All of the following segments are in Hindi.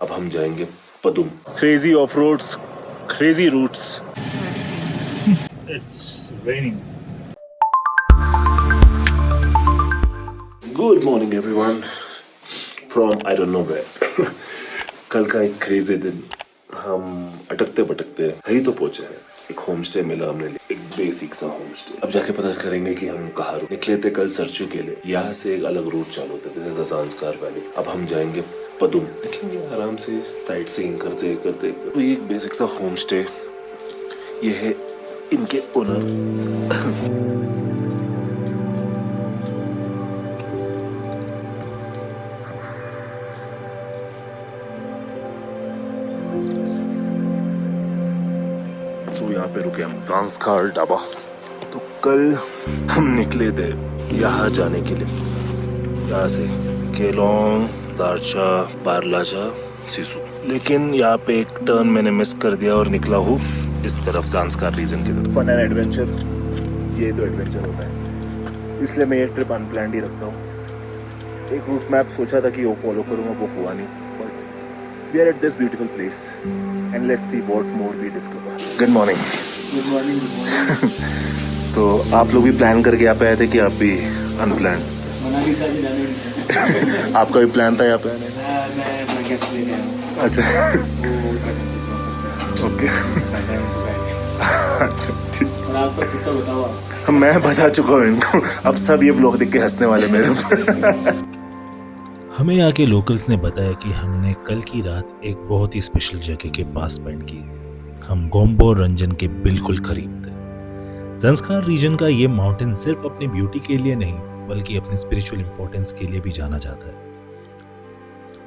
अब हम जाएंगे Padum. Crazy off roads, crazy routes. It's raining. Good morning everyone from I don't know where. कल का एक क्रेजी दिन, हम अटकते भटकते कहीं तो पहुंचे हैं। एक होम स्टे मिला हमने, एक बेसिक सा होम स्टे। अब जाके पता करेंगे कि हम कहाँ निकले थे कल सरचू के लिए। यहाँ से एक अलग रूट चालू होता है, दिस इज द सांस्कार वैली। अब हम जाएंगे पदुम, निकलेंगे आराम से साइट सीइंग करते करते। तो ये एक बेसिक सा होम स्टे, ये है इनके ओनर। तो यहाँ पे रुके हम, सांस्कार ढाबा। तो कल हम निकले थे यहाँ जाने के लिए, यहाँ से केलोंग, दारचा, बारलाचा, सिसु। लेकिन यहाँ पे एक टर्न मैंने मिस कर दिया और निकला हूँ इस तरफ, सांस्कार रीजन की तरफ। फन एंड एडवेंचर, ये तो एडवेंचर होता है, इसलिए मैं ये ट्रिप अनप्लान्ड ही रखता हूँ। एक रूट मैप सोचा था कि वो फॉलो करूँगा, वो हुआ नहीं, but we are at this beautiful place and let's see what more we discover. Good morning. Good morning, good morning. तो आप लोग भी प्लान करके यहाँ पे आए थे कि आप भी अनप्लान्ड? मनाली से भी जाने आपका भी प्लान था यहाँ पे आने? मैं अपना गेस्ट लेके आया हूँ। अच्छा ओके। अच्छा ठीक। और आप तो खुद तो बताओ आप। मैं बता चुका हूँ इनको, अब सब ये ब्लॉग देख के हंसने वाले मेरे ऊपर। हमें यहाँ के लोकल्स ने बताया कि हमने कल की रात एक बहुत ही स्पेशल जगह के पास स्पेंड की। हम गोम्बो रंजन के बिल्कुल करीब थे। संस्कार रीजन का ये माउंटेन सिर्फ अपनी ब्यूटी के लिए नहीं बल्कि अपने स्पिरिचुअल इंपॉर्टेंस के लिए भी जाना जाता है।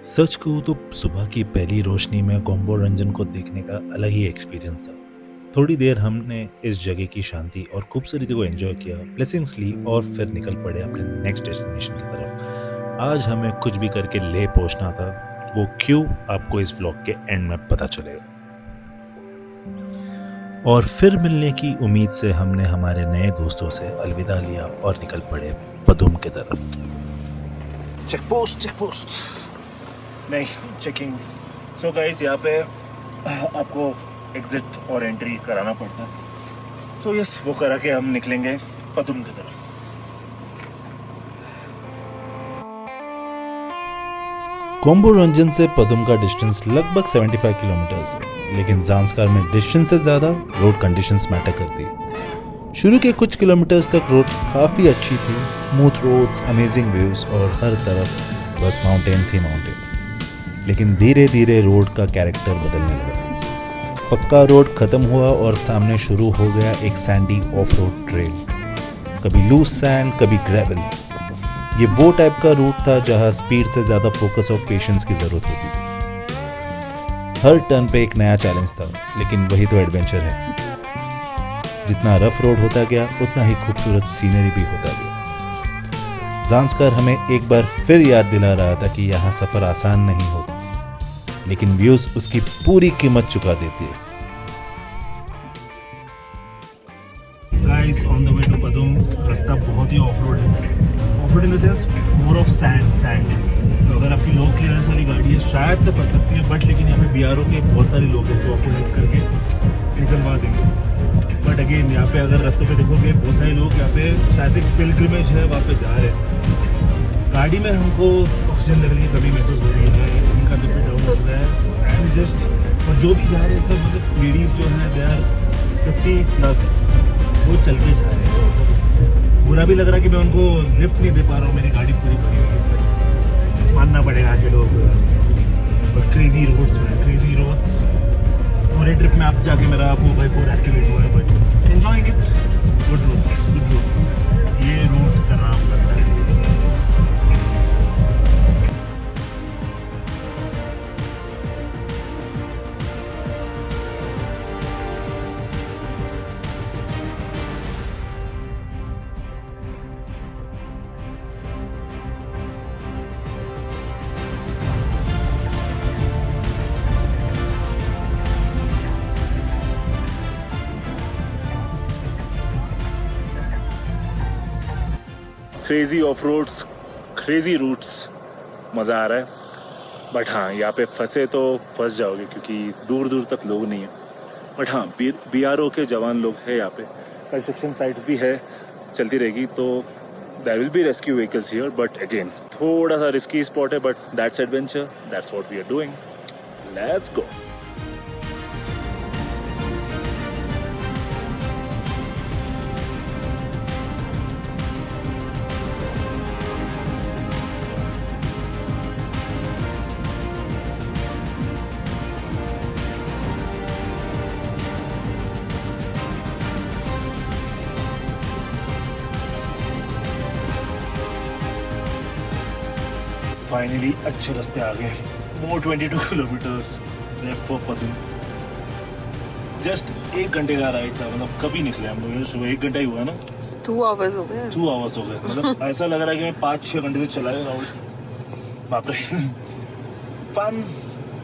सच कहूँ तो सुबह की पहली रोशनी में गोम्बो रंजन को देखने का अलग ही एक्सपीरियंस था। थोड़ी देर हमने इस जगह की शांति और खूबसूरती को एंजॉय किया, ब्लेसिंग्स ली और फिर निकल पड़े अपने नेक्स्ट डेस्टिनेशन की तरफ। आज हमें कुछ भी करके ले पहुंचना था, वो क्यों आपको इस व्लॉग के एंड में पता चलेगा। और फिर मिलने की उम्मीद से हमने हमारे नए दोस्तों से अलविदा लिया और निकल पड़े पदुम की तरफ। चेक पोस्ट नहीं, चेकिंग। सो गाइस, यहाँ पे आपको एग्जिट और एंट्री कराना पड़ता है। सो यस, वो करा के हम निकलेंगे पदुम की तरफ। गोम्बो रंजन से पदुम का डिस्टेंस लगभग 75 किलोमीटर्स है, लेकिन ज़ांस्कार में डिस्टेंस से ज़्यादा रोड कंडीशंस मैटर करती है। शुरू के कुछ किलोमीटर्स तक रोड काफ़ी अच्छी थी, स्मूथ रोड्स, अमेजिंग व्यूज़ और हर तरफ बस माउंटेन्स ही माउंटेन्स। लेकिन धीरे धीरे रोड का कैरेक्टर बदलने लगा। पक्का रोड ख़त्म हुआ और सामने शुरू हो गया एक सैंडी ऑफ रोड ट्रेल, कभी लूज सैंड कभी ग्रेवल। ये वो टाइप का रूट था जहां स्पीड से ज़्यादा फोकस और पेशेंस की ज़रूरत होती थी। हर टर्न पे एक नया चैलेंज था, लेकिन वही तो एडवेंचर है। जितना रफ रोड होता गया उतना ही खूबसूरत सीनरी भी होता गया। ज़ांस्कार हमें एक बार फिर याद दिला रहा था कि यहाँ सफ़र आसान नहीं होता, लेकिन व्यूज़ उसकी पूरी कीमत चुका देती है। Guys, on the way to Padum, रास्ता बहुत ही ऑफ रोड है। Off road in the sense more of sand. तो अगर आपकी लो क्लियरेंस वाली गाड़ी है शायद से फंस सकती है, बट लेकिन यहाँ पे बीआरओ के बहुत सारे लोग हैं जो आपको हेल्प करके निकलवा देंगे। बट अगेन यहाँ पे अगर रास्तों पे देखोगे बहुत सारे लोग यहाँ पे शायद से पिलग्रिमेज है वहाँ पे जा रहे हैं। गाड़ी में हमको ऑक्सीजन लेवल की कमी महसूस हो रही है, इनका दिल डाउन हो चुका है एंड जस्ट। और जो भी जा रहे हैं सब मतलब लेडीज़ जो है दे आर 50+, वो चल के जा रहे हैं। बुरा भी लग रहा है कि मैं उनको लिफ्ट नहीं दे पा रहा हूँ, मेरी गाड़ी पूरी भरी हुई है। मानना पड़ेगा आगे लोग। और क्रेजी रोड्स और ये ट्रिप में आप जाके मेरा 4x4 एक्टिवेट हुआ है, but enjoying it. Good routes ये रूट का नाम लगता है। Crazy off roads, crazy routes, मज़ा आ रहा है। बट हाँ, यहाँ पे फंसे तो फंस जाओगे क्योंकि दूर दूर तक लोग नहीं है। बट हाँ, BRO के जवान लोग हैं यहाँ पे, कंस्ट्रक्शन साइट्स भी है, चलती रहेगी, तो there will be rescue vehicles here. But again थोड़ा सा रिस्की स्पॉट है, but that's adventure, that's what we are doing, let's go. Finally अच्छे रास्ते आ गए। More 22 kilometres left for Padum. Just 1 घंटे का राइड था, मतलब कभी निकले हम लोग, सुबह 1 घंटा ही हुआ ना, 2 आवर्स हो गए। 2 आवर्स हो गए। मतलब ऐसा लग रहा है कि मैं 5-6 घंटे से चला गया राउंड्स। बाप रे, फन,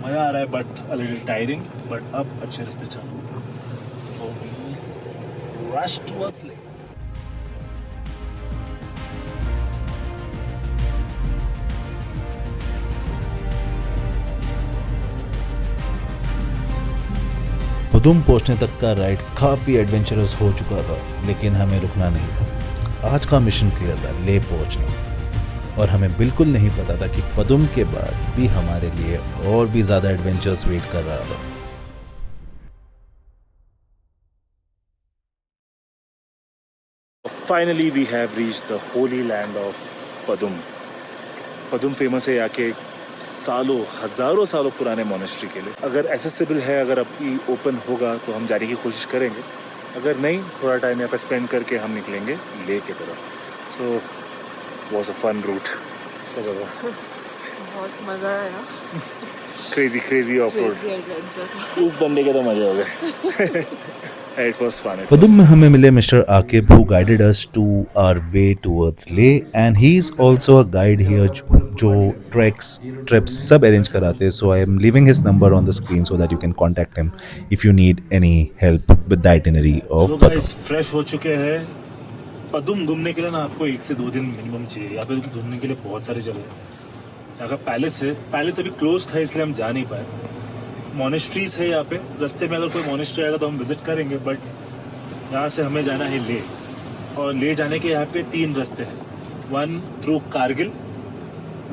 मजा आ रहा है, but a little tiring, but अब अच्छे रास्ते चालू। सो रश टुवर्ड्स लेक। पदुम पहुंचने तक का राइड काफ़ी एडवेंचरस हो चुका था, लेकिन हमें रुकना नहीं था। आज का मिशन क्लियर था, ले पहुंचना। और हमें बिल्कुल नहीं पता था कि पदुम के बाद भी हमारे लिए और भी ज़्यादा एडवेंचर्स वेट कर रहा था। Finally we have reached the holy land of Padum. Padum famous है यहाँ के सालों, हजारों सालों पुराने मोनेस्ट्री के लिए। अगर एसेसिबल है, अगर अभी ओपन होगा तो हम जाने की कोशिश करेंगे, अगर नहीं, थोड़ा टाइम यहाँ पर स्पेंड करके हम निकलेंगे ले की तरफ। So was a fun route. बहुत मजा आया। Crazy off road. इस बंदे के तो मजे हो गए। It was fun. पदुम में हमें मिले mister Aqib who guided us to our way towards Leh, and he is also a guide here जो trips सब arrange कराते हैं. So I am leaving his number on the screen so that you can contact him if you need any help with the itinerary of Padum. Guys, fresh हो चुके हैं। पदुम घूमने के लिए ना आपको 1 से 2 दिन मिनिमम चाहिए। यहाँ पे घूमने के लिए बहुत सारी जगह है। यहाँ का पैलेस है, पैलेस अभी क्लोज था इसलिए हम जा नहीं पाए। मोनेस्ट्रीज है यहाँ पे, रास्ते में अगर कोई मोनेस्ट्री आएगा तो हम विजिट करेंगे, बट यहाँ से हमें जाना है ले, और ले जाने के यहाँ पे 3 रास्ते हैं। 1 through Kargil,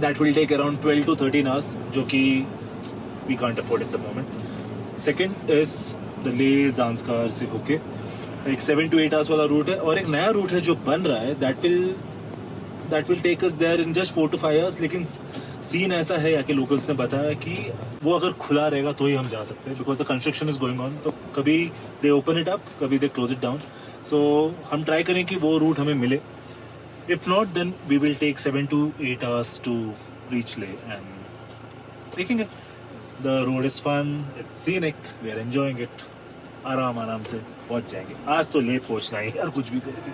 that will take around 12 to 13 hours, जो कि we can't afford at the moment. Second is the Leh Zanskar से होके एक 7 to 8 आवर्स वाला रूट है, और एक नया रूट है जो बन रहा है, that will take us there in just 4 to 5 hours. लेकिन सीन ऐसा है यहाँ के लोकल्स ने बताया कि वो अगर खुला रहेगा तो ही हम जा सकते हैं, because the construction is going on. तो कभी दे ओपन इट अप, कभी they close it down. So हम ट्राई करें कि वो रूट हमें मिले। If not then we will take 7 to 8 hours to reach Leh, and देखेंगे। The road is fun, it's scenic, we are enjoying it. आराम से पहुंच जाएंगे। आज तो ले पहुंचना ही, और कुछ भी करेंगे।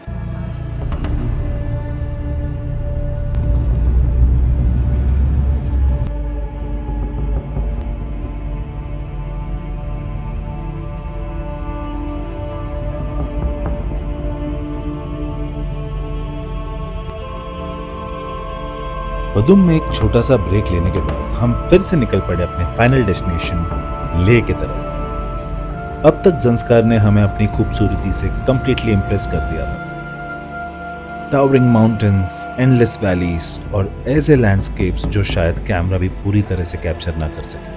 पदुम में एक छोटा सा ब्रेक लेने के बाद हम फिर से निकल पड़े अपने फाइनल डेस्टिनेशन ले की तरफ। अब तक ज़ंस्कार ने हमें अपनी खूबसूरती से कंप्लीटली इम्प्रेस कर दिया था। टावरिंग माउंटेन्स, एंडलेस वैलीज और ऐसे लैंडस्केप्स जो शायद कैमरा भी पूरी तरह से कैप्चर ना कर सके।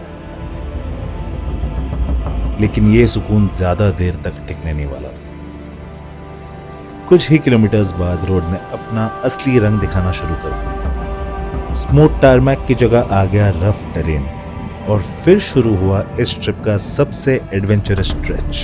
लेकिन ये सुकून ज्यादा देर तक टिकने नहीं वाला था। कुछ ही किलोमीटर्स बाद रोड ने अपना असली रंग दिखाना शुरू कर दिया। स्मूथ टारमैक की जगह आ गया रफ टेरेन, और फिर शुरू हुआ इस ट्रिप का सबसे adventurous stretch.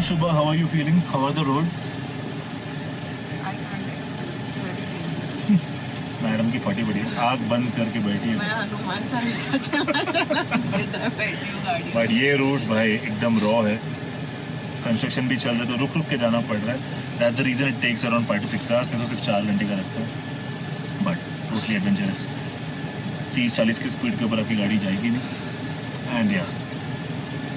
Shubha, how are you feeling? How are the roads? I can't explain. It's very dangerous. Madam की फटी पड़ी है, आग बंद करके बैठी मैं है. हनुमान चालीसा चला बैठी हूँ गाड़ी. बट ये रूट भाई एकदम रॉ है. कंस्ट्रक्शन भी चल रहा है तो रुक रुक के जाना पड़ रहा है. That's the reason it takes around 5 to 6 hours. नहीं तो सिर्फ 4 घंटे का रास्ता है. But totally adventurous. 30-40 की स्पीड के ऊपर आपकी गाड़ी जाएगी नहीं. एंड या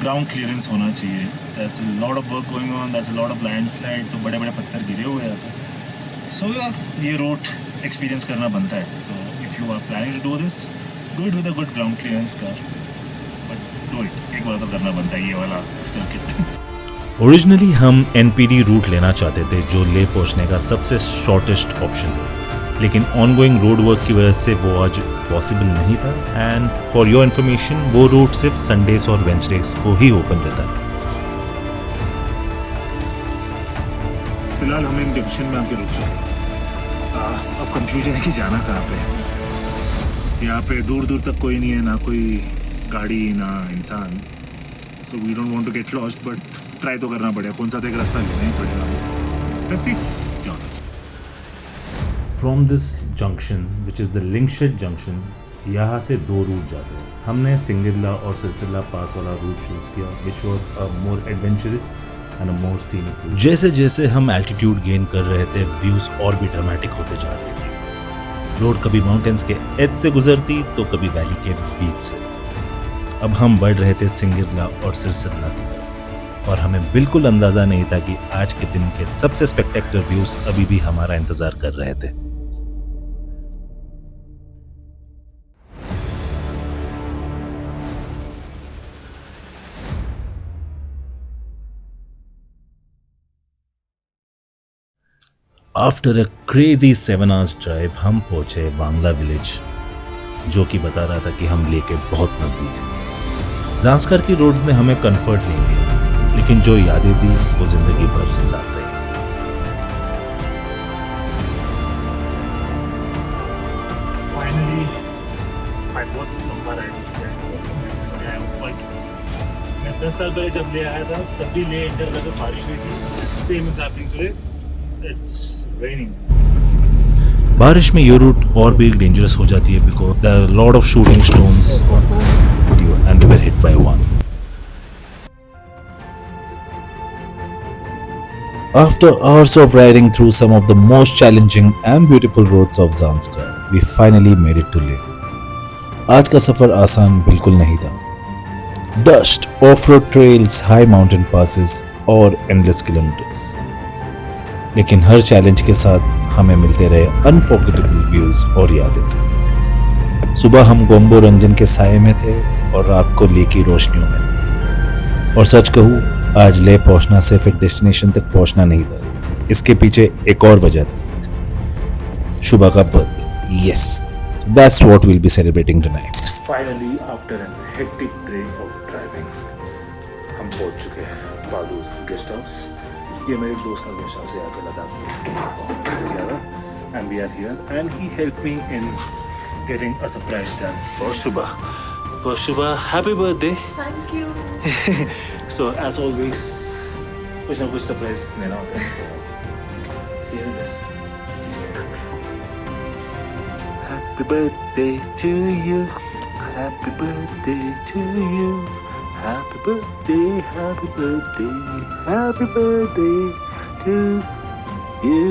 ग्राउंड क्लियरेंस होना चाहिए. That's a lot of work going on. That's a lot of landslide. तो बड़े बड़े पत्थर गिरे हुए हैं. सो ये रूट एक्सपीरियंस करना बनता है. So if you are planning to do this, do it with a good ground clearance car. But do it, एक बार तो करना बनता है ये वाला सर्किट. ओरिजिनली हम एनपीडी रूट लेना चाहते थे जो ले पहुंचने का सबसे शॉर्टेस्ट ऑप्शन है, लेकिन ऑनगोइंग रोड वर्क की वजह से वो आज पॉसिबल नहीं था. एंड फॉर योर इन्फॉर्मेशन वो रूट सिर्फ संडेज और वेंसडेज को ही ओपन रहता है. फिलहाल हम एक जंक्शन में आके रुक चुके हैं. अब कंफ्यूजन है कि जाना कहाँ पे है. यहाँ पे दूर दूर तक कोई नहीं है, ना कोई गाड़ी ना इंसान. So we don't want to get lost, but try तो करना पड़ेगा. कौन सा तो एक रास्ता लेना ही पड़ेगा. लेट्स सी क्या होता है. From this junction which is the Lingshed junction, यहाँ से 2 रूट जाते हैं. हमने सिंगरला और सिलसिला पास वाला रूट चूज़ किया which was a more adventurous and a more scenic route. जैसे जैसे हम एल्टीट्यूड गेन कर रहे थे व्यूज़ और भी ड्रामेटिक होते जा रहे थे. रोड कभी माउंटेन्स के एज से गुजरती तो कभी वैली के बीच से. अब हम बढ़ रहे थे सिंगरला और सिलसिला की तरफ और हमें बिल्कुल अंदाज़ा नहीं था कि आज के दिन के सबसे स्पेक्टेकुलर व्यूज़ अभी भी हमारा इंतज़ार कर रहे थे. After a crazy 7 hours drive हम पहुंचे बांग्ला विलेज, जो कि बता रहा था कि हम लेके बहुत नज़दीक हैं. ज़ांस्कर की रोड्स ने हमें कंफर्ट नहीं दिया, लेकिन जो यादें दी वो जिंदगी भर साथ रही. फाइनली मैं बहुत लंबा राइड हो चुका है. बट मैं 10 साल पहले जब ले आया था तब भी ले एंटर करके बारिश हुई थी. Same is happening today. It's raining. बारिश में ये रूट और भी डेंजरस हो जाती है because there are lot of shooting stones and we were hit by one. After hours of riding through some of the most challenging and beautiful roads of Zanskar, we finally made it to Leh. आज का सफर आसान बिल्कुल नहीं था. Dust, off-road trails, high mountain passes और endless kilometers. लेकिन हर चैलेंज के साथ हमें मिलते रहे अनफॉरगेटेबल व्यूज और यादें. सुबह हम गोम्बो रंजन के साये में थे और रात को ले की रोशनियों में. और सच कहूँ, आज ले पहुंचना सिर्फ एक डेस्टिनेशन तक पहुंचना नहीं था. इसके पीछे एक और वजह थी, शुभा का birthday. Yes, that's what we will be celebrating tonight. Finally after an hectic day of driving हम पहुंच चुके हैं बालूस गेस्ट हाउस. ये मेरे दोस्त का गेस्ट हाउस है यहाँ पे लद्दाख में किया था. And we are here and he help me in getting a surprise done for Shubha. For Shubha, happy birthday. Thank you. So as always कुछ ना कुछ सरप्राइज देना होता है. So here it is. Happy birthday to you. Happy birthday to you. Happy birthday, happy birthday, happy birthday to you.